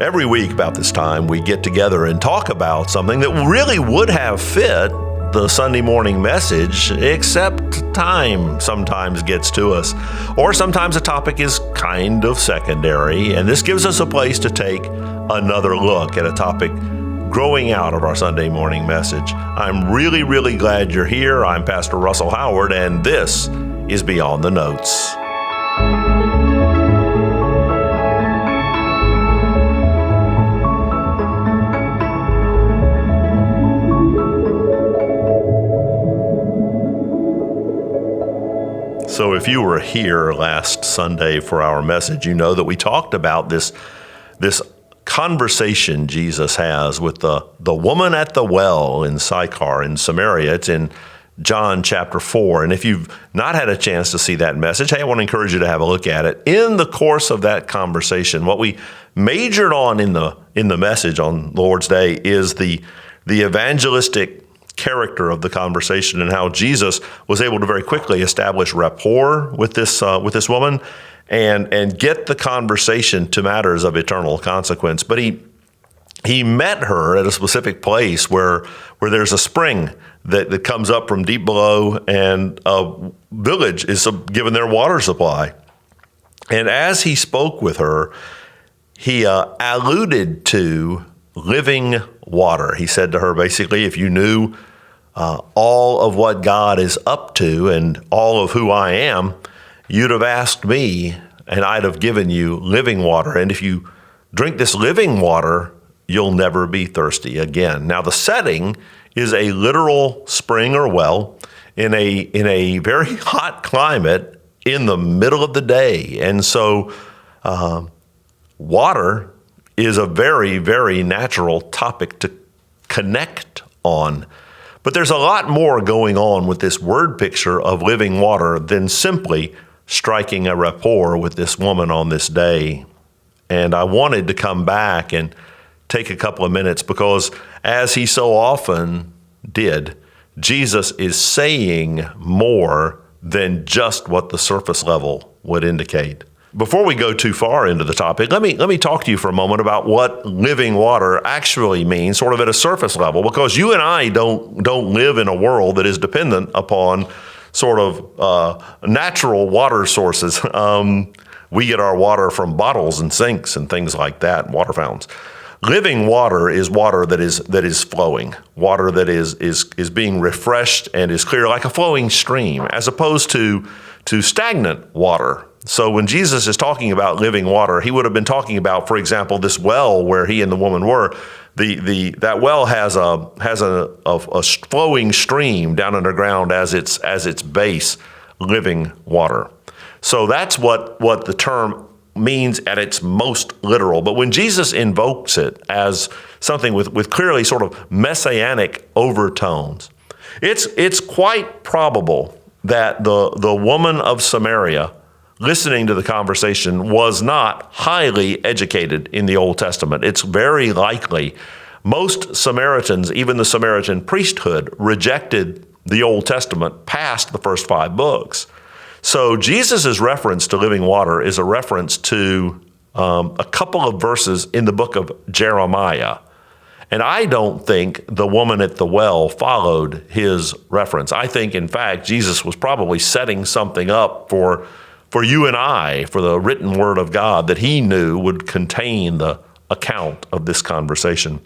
Every week about this time, we get together and talk about something that really would have fit the Sunday morning message, except time sometimes gets to us. Or sometimes a topic is kind of secondary, and this gives us a place to take another look at a topic growing out of our Sunday morning message. I'm really glad you're here. I'm Pastor Russell Howard, and this is Beyond the Notes. So if you were here last Sunday for our message, you know that we talked about this conversation Jesus has with the woman at the well in Sychar in Samaria. It's in John chapter 4. And if you've not had a chance to see that message, hey, I want to encourage you to have a look at it. In the course of that conversation, what we majored on in the message on Lord's Day is the evangelistic character of the conversation and how Jesus was able to very quickly establish rapport with this woman and get the conversation to matters of eternal consequence. But he met her at a specific place where there's a spring that comes up from deep below, and a village is given their water supply. And as he spoke with her, he alluded to living water. He said to her, basically, if you knew all of what God is up to and all of who I am, you'd have asked me and I'd have given you living water. And if you drink this living water, you'll never be thirsty again. Now, the setting is a literal spring or well in a very hot climate in the middle of the day. And so water is a very natural topic to connect on. But there's a lot more going on with this word picture of living water than simply striking a rapport with this woman on this day. And I wanted to come back and take a couple of minutes because, as he so often did, Jesus is saying more than just what the surface level would indicate. Before we go too far into the topic, let me talk to you for a moment about what living water actually means, sort of at a surface level, because you and I don't live in a world that is dependent upon sort of natural water sources. We get our water from bottles and sinks and things like that, water fountains. Living water is water that is flowing, water that is being refreshed and is clear like a flowing stream, as opposed to stagnant water. So when Jesus is talking about living water, he would have been talking about, for example, this well where he and the woman were. That well has a flowing stream down underground as its base, living water. So that's what the term means at its most literal. But when Jesus invokes it as something with clearly sort of messianic overtones, it's quite probable that the woman of Samaria listening to the conversation was not highly educated in the Old Testament. It's very likely most Samaritans, even the Samaritan priesthood, rejected the Old Testament past the first 5 books. So Jesus' reference to living water is a reference to a couple of verses in the book of Jeremiah. And I don't think the woman at the well followed his reference. I think, in fact, Jesus was probably setting something up for you and I, for the written word of God that he knew would contain the account of this conversation.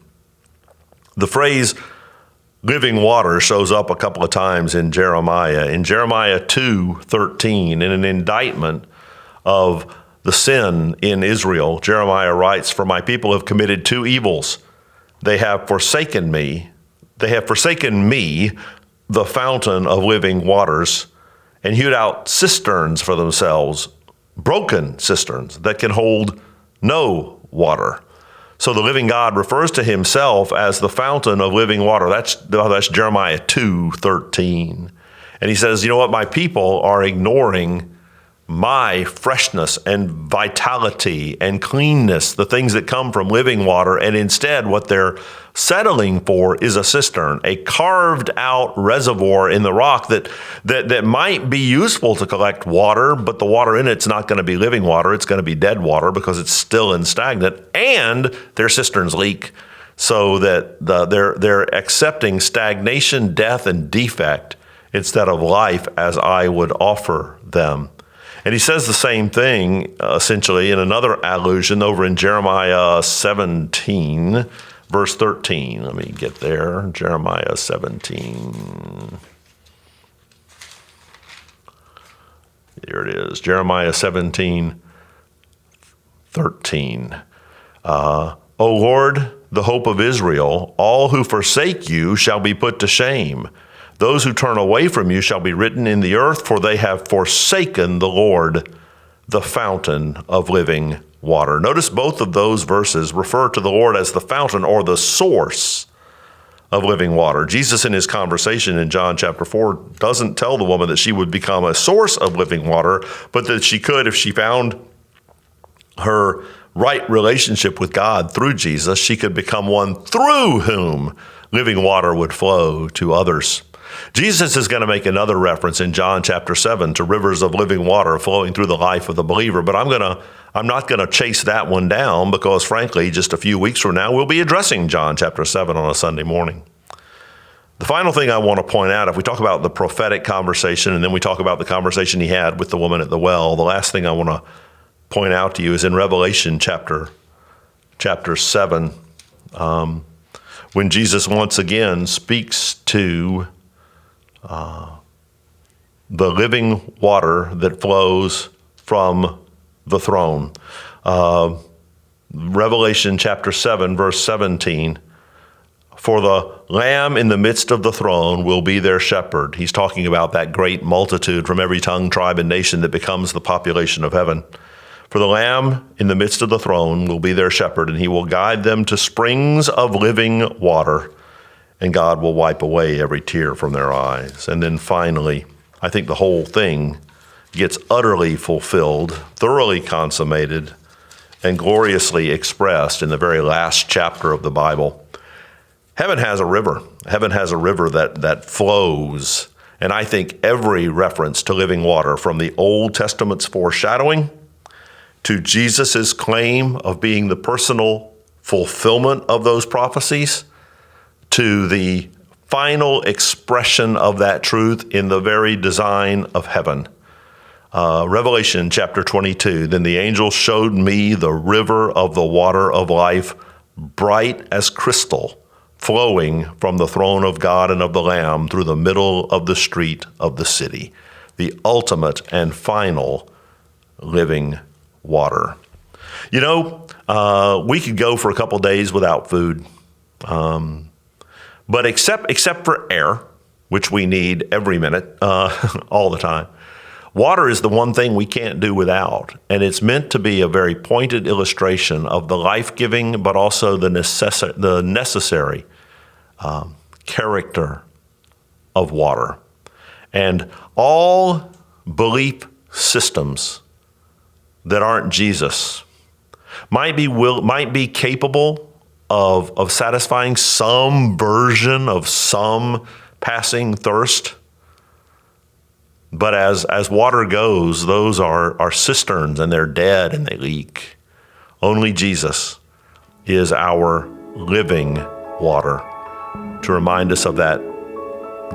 The phrase living water shows up a couple of times in Jeremiah. In Jeremiah 2:13, in an indictment of the sin in Israel, Jeremiah writes, "For my people have committed 2 evils. They have forsaken me. They have forsaken me, the fountain of living waters, and hewed out cisterns for themselves, broken cisterns that can hold no water." So the living God refers to himself as the fountain of living water. That's Jeremiah 2:13. And he says, you know what, my people are ignoring my freshness and vitality and cleanness, the things that come from living water, and instead what they're settling for is a cistern, a carved out reservoir in the rock that might be useful to collect water, but the water in it's not going to be living water. It's going to be dead water because it's still in stagnant, and their cisterns leak, so that they're accepting stagnation, death, and defect instead of life as I would offer them. And he says the same thing, essentially, in another allusion over in Jeremiah 17, verse 13. Let me get there. Jeremiah 17. Here it is. Jeremiah 17, 13. O Lord, the hope of Israel, all who forsake you shall be put to shame. Those who turn away from you shall be written in the earth, for they have forsaken the Lord, the fountain of living water. Notice both of those verses refer to the Lord as the fountain or the source of living water. Jesus in his conversation in John chapter 4 doesn't tell the woman that she would become a source of living water, but that she could, if she found her right relationship with God through Jesus, she could become one through whom living water would flow to others. Jesus is going to make another reference in John chapter 7 to rivers of living water flowing through the life of the believer, but I'm not going to chase that one down because, frankly, just a few weeks from now, we'll be addressing John chapter 7 on a Sunday morning. The final thing I want to point out, if we talk about the prophetic conversation and then we talk about the conversation he had with the woman at the well, the last thing I want to point out to you is in Revelation chapter 7, when Jesus once again speaks to the living water that flows from the throne. Revelation chapter 7, verse 17, for the Lamb in the midst of the throne will be their shepherd. He's talking about that great multitude from every tongue, tribe, and nation that becomes the population of heaven. For the Lamb in the midst of the throne will be their shepherd, and he will guide them to springs of living water, and God will wipe away every tear from their eyes. And then finally, I think the whole thing gets utterly fulfilled, thoroughly consummated, and gloriously expressed in the very last chapter of the Bible. Heaven has a river. Heaven has a river that flows. And I think every reference to living water, from the Old Testament's foreshadowing to Jesus' claim of being the personal fulfillment of those prophecies, to the final expression of that truth in the very design of heaven. Revelation chapter 22, then the angel showed me the river of the water of life, bright as crystal, flowing from the throne of God and of the Lamb through the middle of the street of the city, the ultimate and final living water. You know, we could go for a couple days without food. But except for air, which we need every minute, all the time, water is the one thing we can't do without. And it's meant to be a very pointed illustration of the life-giving, but also the necessary character of water. And all belief systems that aren't Jesus might be capable of satisfying some version of some passing thirst. But as water goes, those are cisterns, and they're dead and they leak. Only Jesus is our living water to remind us of that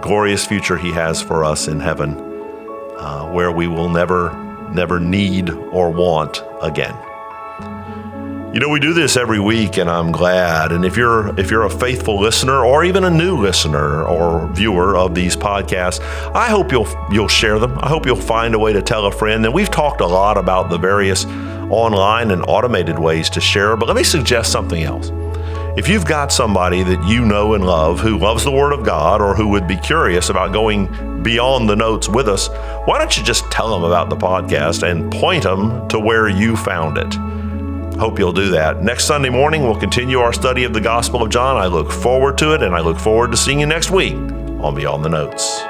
glorious future he has for us in heaven, where we will never need or want again. You know, we do this every week, and I'm glad. And if you're a faithful listener, or even a new listener or viewer of these podcasts, I hope you'll share them. I hope you'll find a way to tell a friend. And we've talked a lot about the various online and automated ways to share, but let me suggest something else. If you've got somebody that you know and love who loves the Word of God, or who would be curious about going beyond the notes with us, why don't you just tell them about the podcast and point them to where you found it? Hope you'll do that. Next Sunday morning, we'll continue our study of the Gospel of John. I look forward to it, and I look forward to seeing you next week on Beyond the Notes.